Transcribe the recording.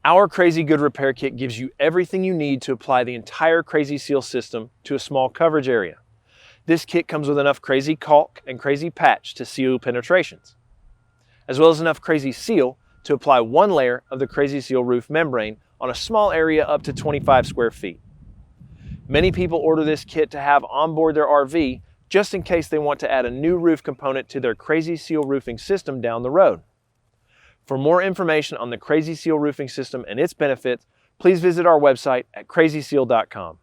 Our Crazy Good Repair Kit gives you everything you need to apply the entire Crazy Seal system to a small coverage area. This kit comes with enough Crazy Caulk and Crazy Patch to seal penetrations, as well as enough Crazy Seal to apply one layer of the Crazy Seal roof membrane on a small area up to 25 square feet. Many people order this kit to have on board their RV just in case they want to add a new roof component to their Crazy Seal roofing system down the road. For more information on the Crazy Seal roofing system and its benefits, please visit our website at crazyseal.com.